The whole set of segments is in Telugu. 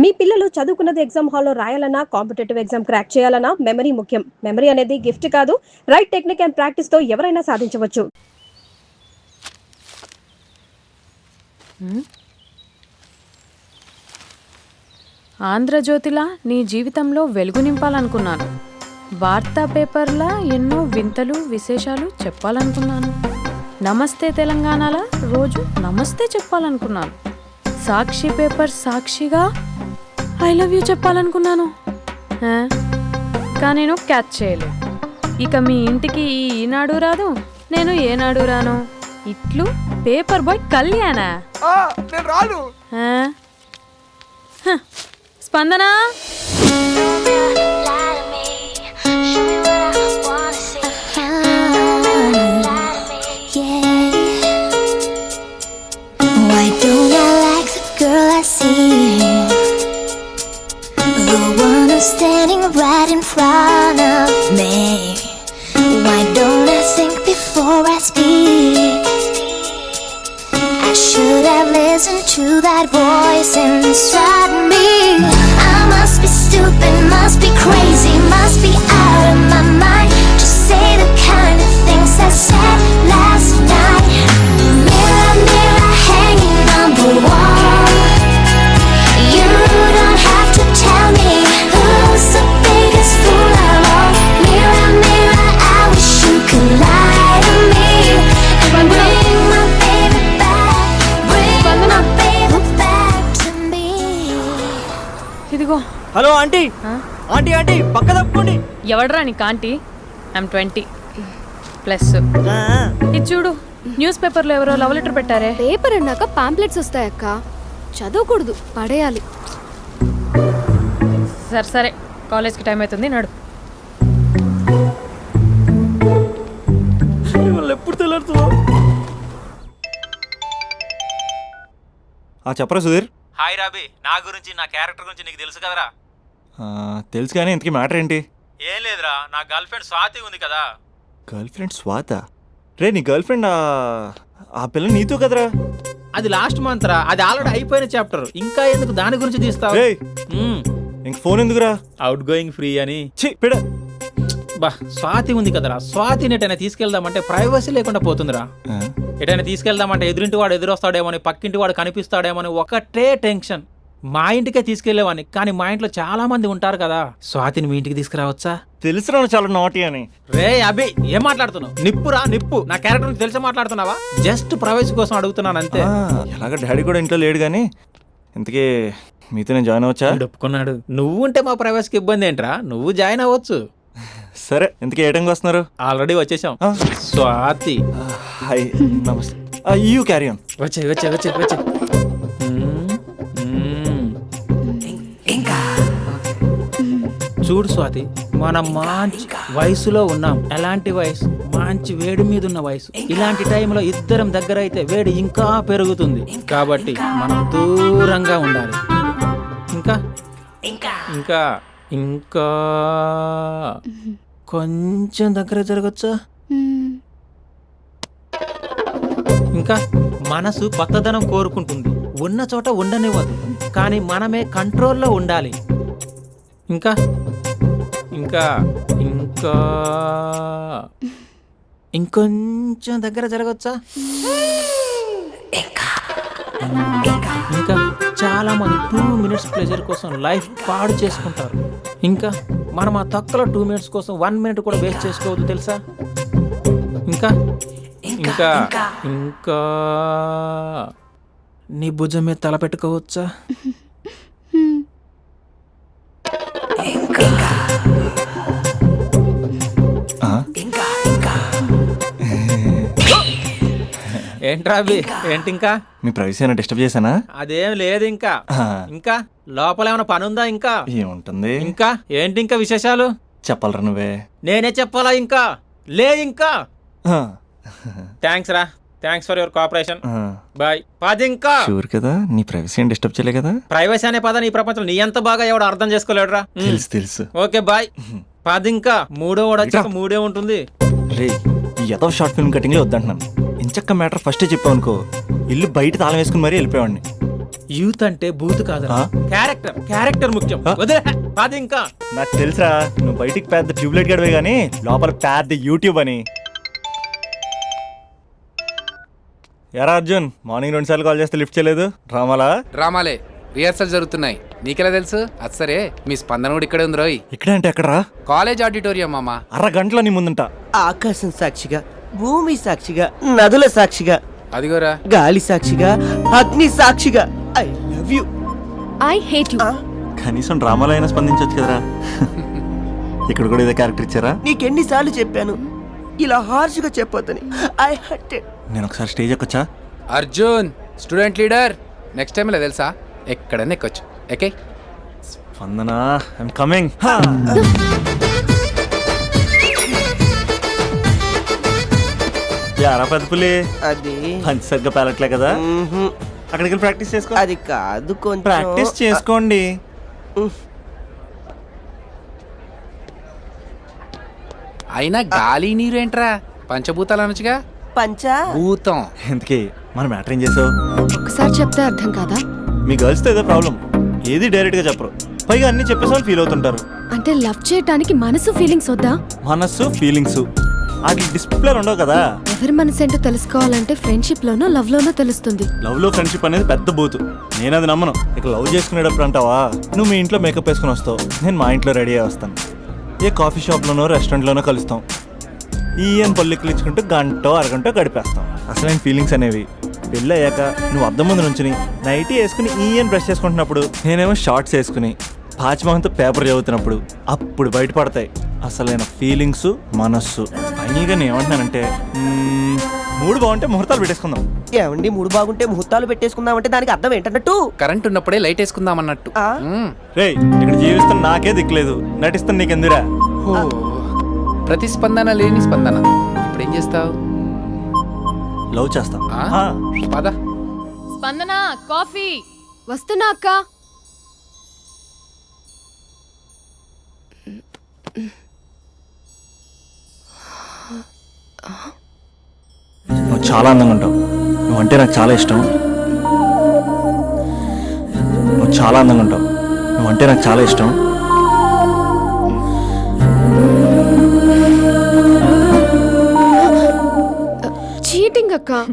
మీ పిల్లలు చదువుకున్నది ఎగ్జామ్ హాల్లో రాయాలన్నా కాంపిటేటివ్ ఎగ్జామ్ క్రాక్ చేయాలన్నా మెమరీ ముఖ్యం. మెమరీ అనేది గిఫ్ట్ కాదు, రైట్ టెక్నిక్ అండ్ ప్రాక్టీస్ తో ఎవరైనా సాధించవచ్చు. ఆంధ్రజ్యోతిలా నీ జీవితంలో వెలుగు నింపాలనుకున్నాను. వార్తా పేపర్లా ఎన్నో వింతలు విశేషాలు చెప్పాలనుకున్నాను. నమస్తే తెలంగాణలా రోజు నమస్తే చెప్పాలనుకున్నాను. సాక్షి పేపర్ సాక్షిగా ఐ లవ్ యూ చెప్పాలనుకున్నాను. కానీ నేను క్యాచ్ చేయలేదు. ఇక మీ ఇంటికి ఈనాడు రాదు, నేను ఏనాడు రాను. ఇట్లు పేపర్ బాయ్ కళ్యాణా? స్పందన, standing right in front of me. Why don't I think before I speak? I should have listened to that voice inside me. I must be stupid, must be crazy, must be out of my mind to say the kind of things I said last night. Mirror, mirror, hanging on the wall, you don't have to tell me who's the biggest fool of all. Mirror, mirror, I wish you could lie to me and bring my baby back, bring my baby back to me. ఇదిగో. Hello aunty. ఆంటీ ఆంటీ పక్క తప్పుకోండి. ఎవడరా నీకు ఆంటీ? I'm 20 plus. ఇది చూడు, న్యూస్ పేపర్లో ఎవరో లవ్ లెటర్ పెట్టారే. పేపర్ అన్నాక పాంప్లెట్స్ వస్తాయక్క, చదవకూడదు, పడేయాలి. సరే సరే, కాలేజ్కి టైం అవుతుంది, నడు. ఎప్పుడు తెల్లారుతుందో. చెప్పరా సుధీర్. హాయ్ రాబీ, నా గురించి నా క్యారెక్టర్ గురించి నీకు తెలుసు కదరా? తెలుసు కానీ ఇంతకీ మ్యాటర్ ఏంటి? ఏం లేదురా, నా గర్ల్ ఫ్రెండ్ స్వాతి ఉంది కదా. గర్ల్ ఫ్రెండ్ స్వాత? రే నీ గర్ల్ ఫ్రెండ్ ఆ పిల్ల నీతో కదరా? అది లాస్ట్ మంత్ రా, అది ఆల్రెడీ అయిపోయిన చాప్టర్. ఇంకా ఎందుకు దాని గురించి తీస్తావు? ఇంక ఫోన్ ఎందుకురా? అవుట్ గోయింగ్ ఫ్రీ అని. పిడ బా, స్వాతి ఉంది కదరా, స్వాతిని ఎటైనా తీసుకెళ్దామంటే ప్రైవసీ లేకుండా పోతుందిరా. ఎటైనా తీసుకెళ్దామంటే ఎదురింటి వాడు ఎదురొస్తాడేమోని, పక్కింటి వాడు కనిపిస్తాడేమోని ఒకటే టెన్షన్. మా ఇంటికే తీసుకెళ్లేవాడిని, కానీ మా ఇంట్లో చాలా మంది ఉంటారు కదా. స్వాతిని మీ ఇంటికి తీసుకురావచ్చా? తెలుసురా చాలా నాటి అని. రే అభి, ఏం మాట్లాడుతున్నావు? నిప్పురా నిప్పు. నా క్యారెక్టర్ తెలిసి మాట్లాడుతున్నావా? జస్ట్ ప్రైవసీ కోసం అడుగుతున్నాను అంతే. ఎలాగ డాడీ కూడా ఇంట్లో లేడు కానీ ఇంతకీ మీతో నేను జాయిన్ అవ్వచ్చా? ఒప్పుకున్నాడు. నువ్వు ఉంటే మా ప్రైవసీకి ఇబ్బంది ఏంట్రా, నువ్వు జాయిన్ అవ్వచ్చు. సరే, ఇంతకీ ఏ టైంకి వస్తున్నారు? ఆల్రెడీ వచ్చేసాం. స్వాతి హాయ్, నమస్తే. You carry on. వచ్చే వచ్చే వచ్చే వచ్చే. చూడు స్వాతి, మనం మంచి వయసులో ఉన్నాం. ఎలాంటి వయసు? మంచి వేడి మీద ఉన్న వయసు. ఇలాంటి టైంలో ఇద్దరం దగ్గర అయితే వేడి ఇంకా పెరుగుతుంది. కాబట్టి మనం దూరంగా ఉండాలి. ఇంకా ఇంకా ఇంకా కొంచెం దగ్గర జరగచ్చా? ఇంకా మనసు కొత్తదనం కోరుకుంటుంది, ఉన్న చోట ఉండనివ్వదు, కానీ మనమే కంట్రోల్లో ఉండాలి. ఇంకా ఇంకా ఇంకా ఇంకొంచెం దగ్గర జరగచ్చా? ఇంకా చాలా మంది 2 minutes ప్లెజర్ కోసం లైఫ్ పాడు చేసుకుంటారు. ఇంకా మనం ఆ తక్కువ 2 minutes కోసం 1 minute కూడా వేస్ట్ చేసుకోవద్దు, తెలుసా? ఇంకా ఇంకా ఇంకా నీ భుజం మీద తల పెట్టుకోవచ్చా? ఏంట్రా అవి? ఏంటి ఇంకా? మీ ప్రైవసీ అయినా డిస్టర్బ్ చేశానా? అదేం లేదు. ఇంకా ఇంకా లోపల ఏమైనా పని ఉందా? ఇంకా ఏముంటుంది? ఇంకా ఏంటి ఇంకా విశేషాలు? చెప్పాలరా నువ్వే. నేనే చెప్పాలా? ఇంకా లే. ఇంకా థ్యాంక్స్ రా, thanks for your cooperation. Bye. పది. ఇంకా షూర్ కదా, నీ ప్రైవసీ ఏం డిస్టర్బ్ చేయలే కదా? ప్రైవసీ అనే పదాన్ని ఈ ప్రపంచంలో నీ ఎంత బాగా ఎవడు అర్థం చేసుకోలేడురా. తెలుసు తెలుసు. Okay bye. పది. ఇంకా మూడో వాడు వచ్చాక మూడే ఉంటుంది. రే, ఈ ఎదో షార్ట్ ఫిల్మ్ కటింగ్ లో వద్దంటున్నాను. ఇంచక్క మ్యాటర్ ఫస్టే చెప్పావు అనుకో, ఇల్లు బయట తాళం వేసుకుని మరీ వెళ్ళిపోయాడిని. యూత్ అంటే బూత్ కాదురా, ఆ? క్యారెక్టర్ ముఖ్యం. ఆ? వదిలే అది ఇంకా నాకు తెలుసా నువ్వు బయటికి పెద్ద ట్యూబ్లైట్ గడవే కానీ లోపల పెద్ద యూట్యూబ్ అని. ఎరా అర్జున్, మార్నింగ్ 2 సార్లు కాల్ చేస్తే లిఫ్ట్ చేయలేదు. డ్రామాలా? డ్రామాలే, రిహర్సల్ జరుగుతున్నాయి. నీకెలా తెలుసు? అది సరే, మీ స్పందన కూడా ఇక్కడే ఉంది రోయ్. ఇక్కడ అంటే ఎక్కడరా? కాలేజ్ ఆడిటోరియం మామ. అరగంటలో నీ ముందుంటా. ఆకాశం సాక్షిగా, భూమి సాక్షిగా, నదుల సాక్షిగా, అదిగోరా. గాలి సాక్షిగా, అగ్ని సాక్షిగా, I love you. I hate you. కనీసం డ్రామాలో అయినా స్పందించవచ్చు కదరా. ఇక్కడ కూడా ఇదే క్యారెక్టర్ ఇచ్చారా? నీకెన్నిసార్లు చెప్పాను ఇలా హార్ష్గా చెప్పొద్దని. I hurt. నేను ఒకసారి స్టేజ్ ఎక్కొచ్చా? Arjun student leader. Next time ఇలా తెలుసా, ఎక్కడన్నా ఎక్కొచ్చు. Okay, Spandana, I'm coming. యారా పెద్ద పులి, అది పంచి సరిగ్గా పేలట్లే కదా. అక్కడికి వెళ్ళి ప్రాక్టీస్ చేసుకో. అది కాదు, కొంచెం ప్రాక్టీస్ చేసుకోండి. అయినా గాలి నీరు ఏంట్రా, పంచభూతాలు అనొచ్చుగా. పంచా భూతం. ఎందుకే మన మ్యాటర్ ఏం చేసావు? ఒకసారి చెప్తే అర్థం కాదా? మీ గర్ల్స్తో ఏదో ప్రాబ్లం, ఏది డైరెక్ట్గా చెప్పరు, పైగా అన్ని చెప్పేసి ఫీల్ అవుతుంటారు. అంటే లవ్ చేయటానికి మనసు ఫీలింగ్స్ వద్దా? మనస్సు ఫీలింగ్స్ వాటి డిస్ప్లే ఉండవు కదా. ఎవరి మనసు ఏంటో తెలుసుకోవాలంటే ఫ్రెండ్షిప్ లోనో లవ్ లోనో తెలుస్తుంది. లవ్ లో ఫ్రెండ్షిప్ అనేది పెద్ద బూతు, నేను అది నమ్మను. ఇక లవ్ చేసుకునేటప్పుడు అంటావా, నువ్వు మీ ఇంట్లో మేకప్ వేసుకుని వస్తావు, నేను మా ఇంట్లో రెడీ అయ్యి వస్తాను. ఏ కాఫీ షాప్లోనో రెస్టారెంట్లోనో కలుస్తాం, ఈయన పల్లెక్కులు ఇచ్చుకుంటూ గంటో అరగంట గడిపేస్తాం. అసలైన ఫీలింగ్స్ అనేవి పెళ్ళి అయ్యాక నువ్వు అద్దం ముందు నుంచుని నైటీ వేసుకుని ఈయన బ్రష్ చేసుకుంటున్నప్పుడు, నేనేమో షార్ట్స్ వేసుకుని పాచిమహంతో పేపర్ చదువుతున్నప్పుడు అప్పుడు బయటపడతాయి అసలైన ఫీలింగ్స్, మనస్సు. ఫైనల్గా నేను ఏమంటున్నానంటే, మూడు బాగుంటే ముహూర్తాలు పెట్టేసుకుందాం. ఏమండి, మూడు బాగుంటే ముహూర్తాలు పెట్టేసుకుందామంటే దానికి అర్థం ఏంటన్నట్టు? కరెంట్ ఉన్నప్పుడే లైట్ వేసుకుందాం అన్నట్టు. ఆ? రేయ్, ఇక్కడ జీవిస్తున్న నాకే దిక్కులేదు, నటిస్తున్న నీకెందురా? ప్రతిస్పందన లేని స్పందన. ఇప్పుడు ఏం చేస్తావు? లవ్ చేస్తాం. ఆ? పద. స్పందన, కాఫీ. వస్తున్నా అక్క. నువ్వు చాలా అందంగా ఉంటావు, నువ్వంటే నాకు చాలా ఇష్టం. నువ్వు చాలా అందంగా ఉంటావు, నువ్వంటే నాకు చాలా ఇష్టం. చీటింగ్ అక్క.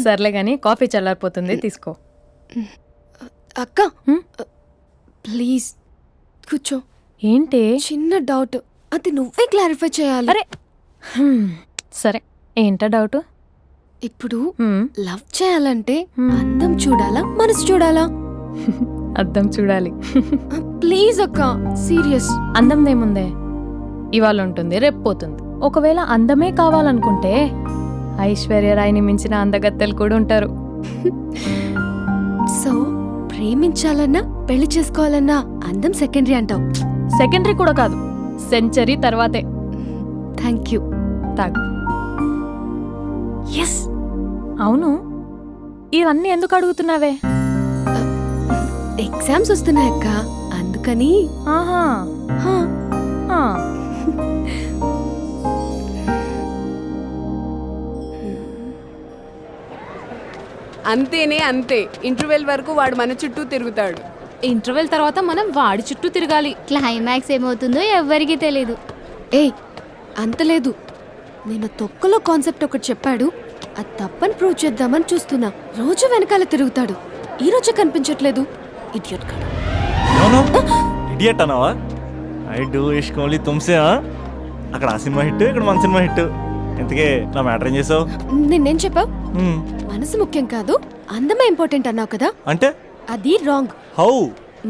సర్లే గాని కాఫీ చల్లారిపోతుంది, తీసుకో. అక్క ప్లీజ్ కూర్చో. ఏంటి? చిన్న డౌట్, అది నువ్వే క్లారిఫై చేయాలి. అరే సరే, ఏంటా డౌట్? ఇప్పుడు లవ్ చేయాలంటే అందం చూడాలా, మనసు చూడాలా? అద్దం చూడాలి. ప్లీజ్ అక్క, సీరియస్. అందందేముందే, ఇవాళ ఉంటుంది రేపు పోతుంది. ఒకవేళ అందమే కావాలనుకుంటే ఐశ్వర్యరాయ్ని మించిన అందగత్తెలు కూడా ఉంటారు. సో ప్రేమించాలన్నా పెళ్లి చేసుకోవాలన్నా అందం సెకండరీ అంటావు? సెకండరీ కూడా కాదు, సెంచరీ తర్వాతే. Thank you. తాగు. ఎస్. అవును, ఇవన్నీ ఎందుకు అడుగుతున్నావే? ఎగ్జామ్స్ వస్తున్నాయక్క, అందుకని. ఆహా. హా. ఆ. అంతేనే అంతే. ఇంటర్వెల్ వరకు వాడు మన చుట్టూ తిరుగుతాడు. ఇంటర్వెల్ తర్వాత మనం వాడి చుట్టూ తిరగాలి. క్లైమాక్స్ ఏమవుతుందో ఎవ్వరికీ తెలీదు. ఏయ్, అంత లేదు. నేను తొక్కలో కాన్సెప్ట్ ఒకటి చెప్పాడు, అది తప్పని ప్రూవ్ చేద్దామని చూస్తున్నా. రోజు వెనకాల తిరుగుతాడు, ఈ రోజే కనిపించట్లేదు. ఇడియట్ కాడు. ఇడియట్ అన్నావా? ఐ డూ ఇష్క్ ఓన్లీ తుమ్సే. అక్కడ ఆ సినిమా హిట్, ఇక్కడ మన సినిమా హిట్. ఇంతకే నా మ్యాటర్ ఏం చేసావు? నిన్నేం చెప్పావు? మనసు ముఖ్యం కాదు, అందమే ఇంపార్టెంట్ అన్నావు కదా. అంటే అది రాంగ్. హౌ?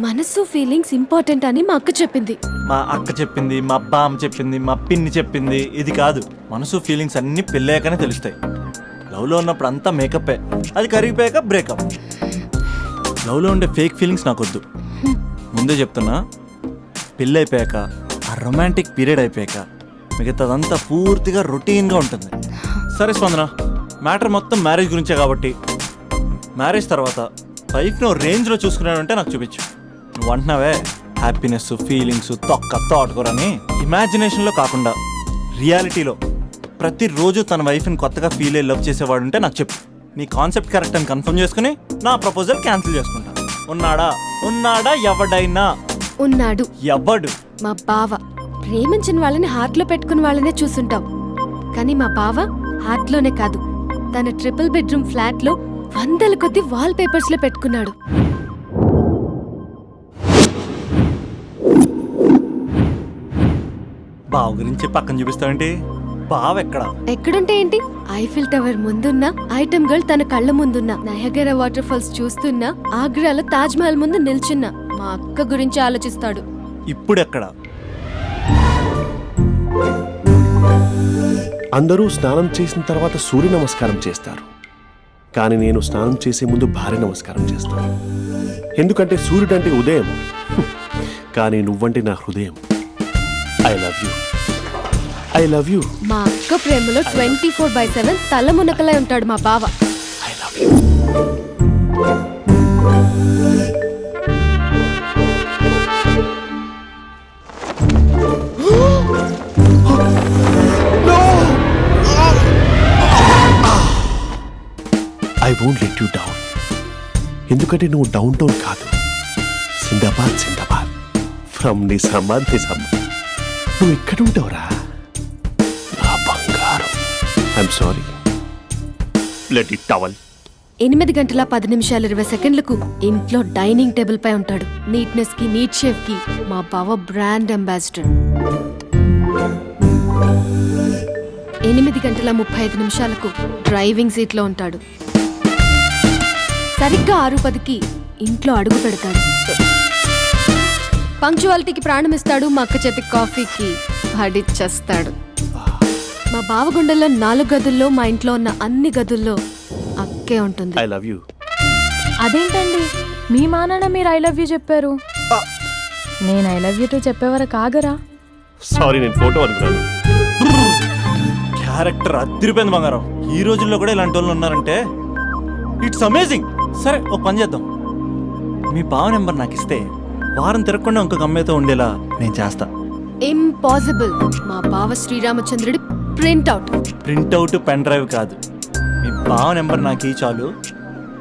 మనసు ఫీలింగ్స్ ఇంపార్టెంట్ అని మా అక్క చెప్పింది. మా అక్క చెప్పింది, మా బామ్మ చెప్పింది, మా పిన్ని చెప్పింది. ఇది కాదు, మనసు ఫీలింగ్స్ అన్ని పెళ్ళాకనే తెలుస్తాయి. లవ్లో ఉన్నప్పుడు అంతా మేకప్పే, అది కరిగిపోయాక బ్రేకప్. లవ్లో ఉండే ఫేక్ ఫీలింగ్స్ నాకొద్దు. ముందే చెప్తున్నా, పెళ్ళి అయిపోయాక, ఆ రొమాంటిక్ పీరియడ్ అయిపోయాక మిగతాదంతా పూర్తిగా రొటీన్గా ఉంటుంది. సరే స్పందన, మ్యాటర్ మొత్తం మ్యారేజ్ గురించే కాబట్టి, మ్యారేజ్ తర్వాత లైఫ్ను రేంజ్లో చూసుకున్నాడంటే నాకు చూపించు. నువ్వు అంటున్నావే హ్యాపీనెస్, ఫీలింగ్స్, తోటకూరని, ఇమాజినేషన్లో కాకుండా రియాలిటీలో ప్రతిరోజు తన వైఫ్ని కొత్తగా ఫీల్ అయ్యి లవ్ చేసేవాడు ఉంటే నాకు చెప్పు. నీ కాన్సెప్ట్ కరెక్ట్ అని కన్ఫర్మ్ చేసుకుని నా ప్రపోజల్ క్యాన్సిల్ చేసుకుంటా. ఉన్నాడా ఉన్నాడా ఎవడైనా ఉన్నాడు. ఎవడు? మా బావ. ప్రేమించిన వాళ్ళని హార్ట్లో పెట్టుకున్న వాళ్ళనే చూసుంటాం, కానీ మా బావ హార్ట్లోనే కాదు, తన ట్రిపుల్ బెడ్రూమ్ ఫ్లాట్ లో 100 కొద్ది వాల్ పేపర్స్ లో పెట్టుకున్నాడు. బావ గురించి పక్కన చూపిస్తావేంటి? బావ ఎక్కడా? ఎక్కడుంటే ఏంటి? ఐఫిల్ టవర్ ముందున్న ఐటమ్ గర్ల్ తన కళ్ళ ముందున్న నయగరా వాటర్ ఫాల్స్ చూస్తున్నా, ఆగ్రాలో తాజ్ మహల్ ముందు నిల్చున్నా మా అక్క గురించి ఆలోచిస్తాడు. ఇప్పుడెక్కడా? అందరూ స్నానం చేసిన తర్వాత సూర్య నమస్కారం చేస్తారు, కానీ నేను స్నానం చేసే ముందు భార్య నమస్కారం చేస్తాను. ఎందుకంటే సూర్యుడు అంటే ఉదయం, కానీ నువ్వంటే నా హృదయం. I love you, I love you. మా అక్క ప్రేమలో 24/7 తల మునకలై ఉంటాడు మా బావ. I love you. I won't let you down. ఎందుకంటే నువ్వు డౌన్ టౌన్ కాదు, జిందాబాద్ జిందాబాద్ ఫ్రమ్ నిజామాబాద్ నిజామాబాద్. నువ్వు ఇక్కడ ఉంటావురా నా బంగారం. I'm sorry, let it towel. 8 గంటల 10 నిమిషాలు 20 సెకండ్లకు ఇంట్లో డైనింగ్ టేబుల్ పై ఉంటాడు. నీట్నెస్ కి, నీట్ షేఫ్ కి మా బావ బ్రాండ్ అంబాసిడర్. 8 గంటల 35 నిమిషాలకు డ్రైవింగ్ సీట్ లో ఉంటాడు. సరిగ్గా 6:10కి ఇంట్లో అడుగు పెడతాడు. పంక్చువాలిటీకి ప్రాణమిస్తాడు. మా అక్క చేతి కాఫీకి పడిచ్చేస్తాడు. మా బావ గుండెల్లో 4 గదుల్లో, మా ఇంట్లో ఉన్న అన్ని గదుల్లో అక్కే ఉంటుంది. I love you. అదేంటండి మీ మానాన్న మీరు ఐ లవ్ యూ చెప్పారు, నేను ఐ లవ్ యూ టు చెప్పేవరకు ఆగరా? సారీ, నేను ఫోటో అనుకున్నాను. క్యారెక్టర్ అదిరిపోయింది బంగారం. ఈ రోజుల్లో కూడా ఇలాంటి వాళ్ళు ఉన్నారంటే ఇట్స్ అమేజింగ్. సరే, ఒక పని చేద్దాం. మీ బావ నెంబర్ నాకు ఇస్తే వారం తిరగకుండా ఇంకొక అమ్మాయితో ఉండేలా నేను చేస్తా. ఇంపాసిబుల్. మా బావ శ్రీరామచంద్రుడి ప్రింట్అవుట్. ప్రింట్అవుట్ పెన్ డ్రైవ్ కాదు, మీ బావ నెంబర్ నాకు ఈ చాలు.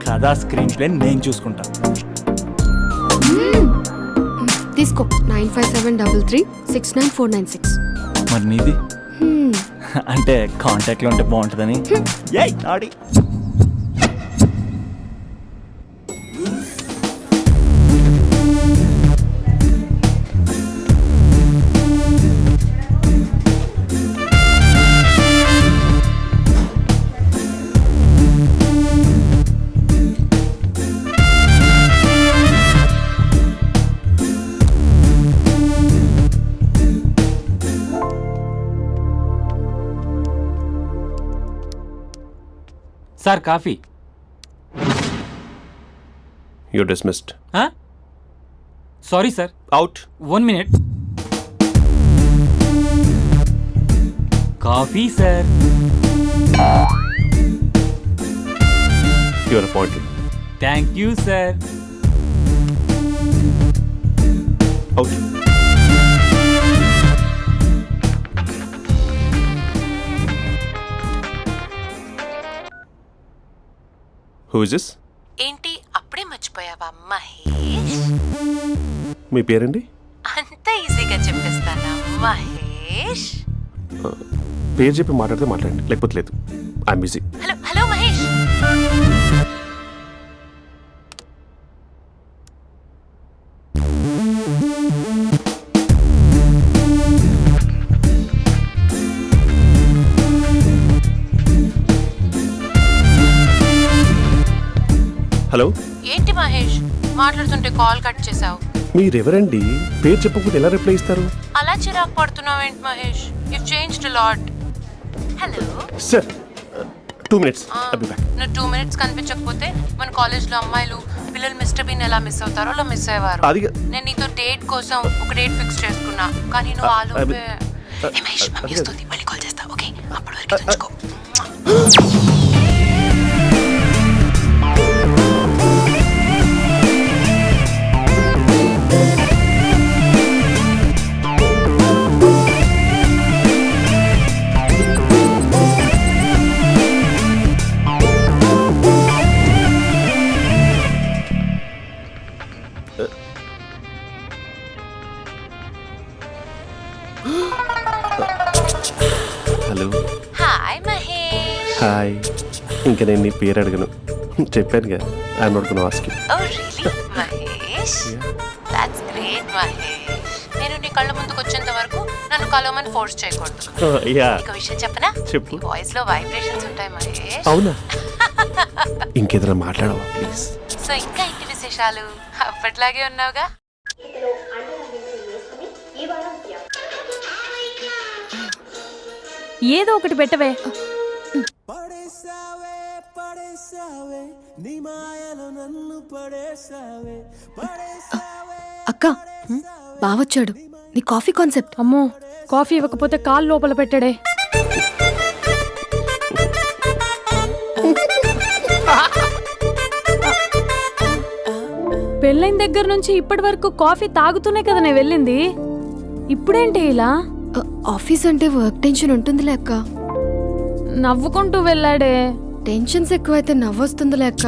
కథా స్క్రీన్ ప్లే నేను చూసుకుంటా. తీసుకో. 9573369496. మరి నీది? అంటే కాంటాక్ట్లో ఉంటే బాగుంటుందని. ఏయ్ ఆడి sir coffee. You're dismissed. Sorry sir. Out. 1 minute. Coffee sir. You're appointed. Thank you sir. Out. Who is this? ఏంటి అప్పుడే మర్చిపోయావా మహేష్? మీ పేరండి? అంత ఈజీగా చెప్పేస్తానా మహేష్? పేరు చెప్పి మాట్లాడితే మాట్లాడండి, లేకపోతే లేదు. I'm busy. Hello hello Mahesh. Hello. ఏంటి మహేష్ మాట్లాడుతుంటే కాల్ కట్ చేసావు? మీరెవరండి? పేరు చెప్పకపోతే ఎలా రిప్లై ఇస్తారు? అలా చిరాకు పడుతున్నావేంటి Mahesh? You changed a lot. Hello sir, 2 minutes. I'll be back. నువ్వు 2 minutes కనిపించకపోతే మన కాలేజ్లో అమ్మాయిలు పిల్లలు మిస్టర్ బీన్ ఎలా మిస్ అవుతారో అలా మిస్ అయ్యేవారు. నేను నీతో డేట్ కోసం ఒక డేట్ ఫిక్స్ చేసుకున్నా, కానీ నువ్వు ఆలోపే. మహేష్ మమ్మీ వస్తుంది, మళ్ళీ కాల్ చేస్తా. ఓకే, అప్పటి వరకు తెచ్చుకో. Hello hi Mahesh. హాయ్. ఇంకా నేను నీ పేరు అడగను, చెప్పాను కదా, I'm not gonna ask you. Oh really Mahesh, that's great Mahesh. నేను నీ కళ్ళ ముందుకు వచ్చేంత వరకు నన్ను కలవమని ఫోర్స్ చేయకూడదు. యా, ఒక విషయం చెప్పనా? చెప్పు. వాయిస్ లో వైబ్రేషన్స్ ఉంటాయి మహేష్. అవునా? ఇంకేదైనా మాట్లాడవా ప్లీజ్? సో ఇంకా ఇంటి విశేషాలు అప్పట్లాగే ఉన్నావుగా? ఏదో ఒకటి పెట్టవే. అక్క బావొచ్చాడు. నీ కాఫీ కాన్సెప్ట్. అమ్మో, కాఫీ ఇవ్వకపోతే కాలు లోపల పెట్టాడే. పెళ్ళైన దగ్గర నుంచి ఇప్పటి వరకు కాఫీ తాగుతూనే కదా నేను వెళ్ళింది. ఇప్పుడేంటి ఇలా? ఆఫీస్ అంటే వర్క్ టెన్షన్ ఉంటుందిలే అక్క. నవ్వుకుంటూ వెళ్ళాడే. టెన్షన్స్ ఎక్కువైతే నవ్వొస్తుందిలే అక్క.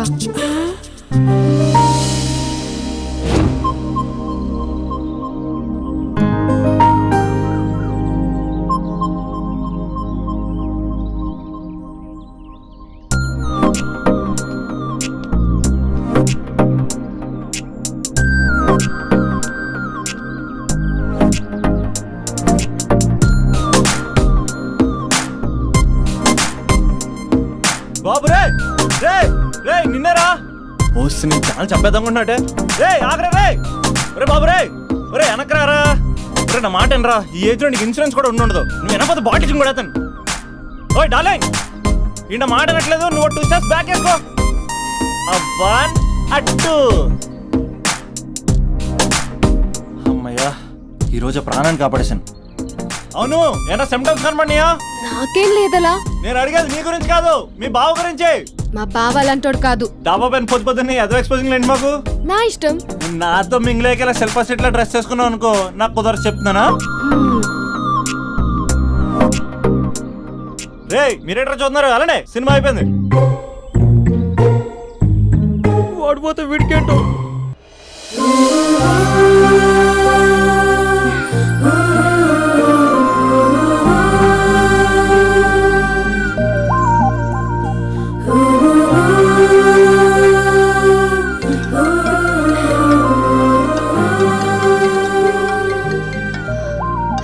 బాబు రే రే రే నిన్నేరా ఓసి నీ ఛానల్ చంపేద్దామన్నట్టే. రే ఆగరా రే. ఒరే బాబు రే, ఒరే వెనకరారా. ఒరే నా మాట ఎనరా, ఈ ఏజ్ లో నీకు ఇన్సూరెన్స్ కూడా ఉండదు. నువ్వు వెనకపోతే బాటిల్ కూడా అతను. ఓయ్ డార్లింగ్, ఈయన మాట అనట్లేదు. నువ్వు 2 స్టెప్స్ బ్యాక్ వేసుకో. వన్ అట్టు. అమ్మయ్యా, ఈరోజు ప్రాణాన్ని కాపాడేశాను. అవును, ఏనా సిమ్టమ్స్ కనబడినాయా? నాకేం లేదలా. నేను అడిగేది నీ గురించి కాదు, మీ బావ గురించి. మా బావ అలాంటోడు కాదు. డాబా పైన పొద్దున్నే ఎదో ఎక్స్పోజింగ్ లేండి మాకు. నా ఇష్టం. నాతో మింగిలేక సెల్ఫ్ అసెట్ లా డ్రెస్ చేసుకున్నావు అనుకో, నాకు కుదరదు చెప్తున్నానా? రే మీరేట్రా చూస్తున్నారు? అలానే సినిమా అయిపోయింది. వాడిపోతే వీడికేంటో.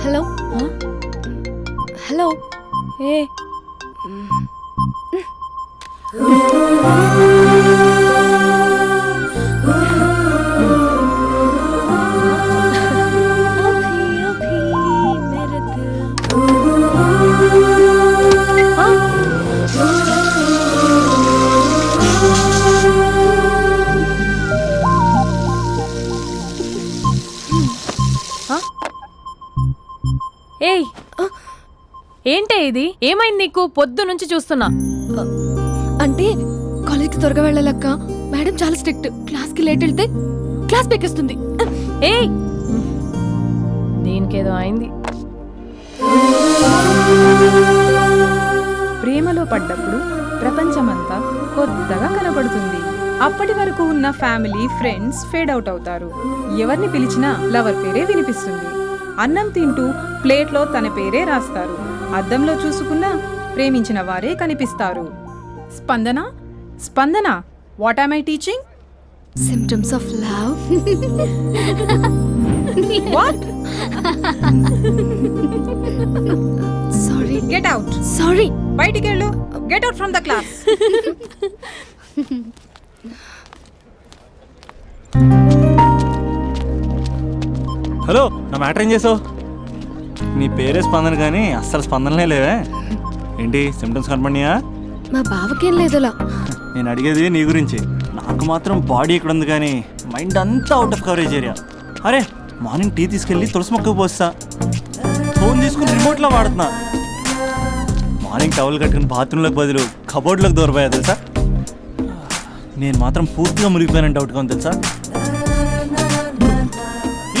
Hello hello. ఏ ఏయ్, ఏంటే ఇది? ఏమైంది నీకు? పొద్దు నుంచి చూస్తున్నా. అంటే కాలేజ్కి త్వరగా వెళ్ళాలక్క. మేడం చాలా స్ట్రిక్ట్. క్లాస్కి లేట్ వెళ్తే క్లాస్ పెక్కేస్తుంది. ఏయ్, దీనికేదో అయింది. ప్రేమలో పడ్డప్పుడు ప్రపంచమంతా కొత్తగా కనబడుతుంది. అప్పటి వరకు ఉన్న ఫ్యామిలీ ఫ్రెండ్స్ ఫేడ్ అవుట్ అవుతారు. ఎవరిని పిలిచినా లవర్ పేరే వినిపిస్తుంది. అన్నం తింటూ ప్లేట్లో తన పేరే రాస్తారు. అద్దంలో చూసుకున్నా ప్రేమించిన వారే కనిపిస్తారు. Spandana, Spandana, what am I teaching? Symptoms of love. What? Sorry. Get out. Sorry. బయటికి వెళ్ళు. Get out from the class. Hello, నా మ్యాటర్ ఏం చేసావు? నీ పేరే స్పందన కానీ అస్సలు స్పందనలే లేవే. ఏంటి సిమ్టమ్స్ కనపడినాయా? మా బావకేం లేదులా. నేను అడిగేది నీ గురించి. నాకు మాత్రం బాడీ ఇక్కడ ఉంది కానీ మైండ్ అంతా అవుట్ ఆఫ్ కవరేజ్ ఏరియా. అరే మార్నింగ్ టీ తీసుకెళ్ళి తులసి మొక్కకు పోస్తా. ఫోన్ తీసుకుని రిమోట్లో వాడుతున్నా. మార్నింగ్ టవల్ కట్టుకుని బాత్రూంలోకి బదులు కబోర్డ్లోకి దూరపోయా తెలుసా. నేను మాత్రం పూర్తిగా మునిగిపోయానని డౌట్గా ఉంది తెలుసా.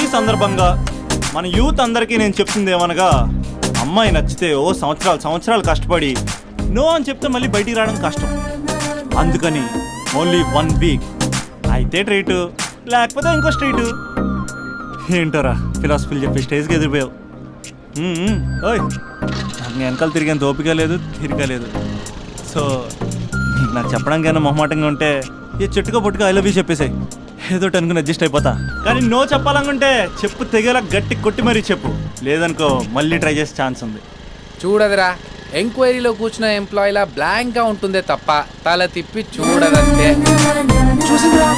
ఈ సందర్భంగా మన యూత్ అందరికీ నేను చెప్తుంది ఏమనగా, అమ్మాయి నచ్చితే ఓ సంవత్సరాలు కష్టపడి నో అని చెప్తే మళ్ళీ బయటికి రావడం కష్టం. అందుకని ఓన్లీ 1 వీక్ అయితే ట్రీటు, లేకపోతే ఇంకో స్ట్రీటు. ఏంటోరా ఫిలాసఫీలు చెప్పి స్టేజ్కి ఎదిరిపోయావు. ఓయ్ నాకు వెనకాల తిరిగేంత ఓపిక లేదు తీరిక లేదు. సో నీకు నాకు చెప్పడానికైనా మొహమాటంగా ఉంటే ఏ చెట్టుగా పొట్టుగా ఐ లవ్ యూ చెప్పేసాయి, ఏదో అనుకుని అడ్జస్ట్ అయిపోతా. కానీ నో చెప్పాలనుకుంటే చెప్పు తెగేలా గట్టి కొట్టి మరీ చెప్పు, లేదనుకో మళ్ళీ ట్రై చేసే ఛాన్స్ ఉంది. చూడదురా, ఎంక్వైరీలో కూర్చున్న ఎంప్లాయీలా బ్లాంక్గా ఉంటుందే తప్ప తల తిప్పి చూడదంతే. చూసిందిరా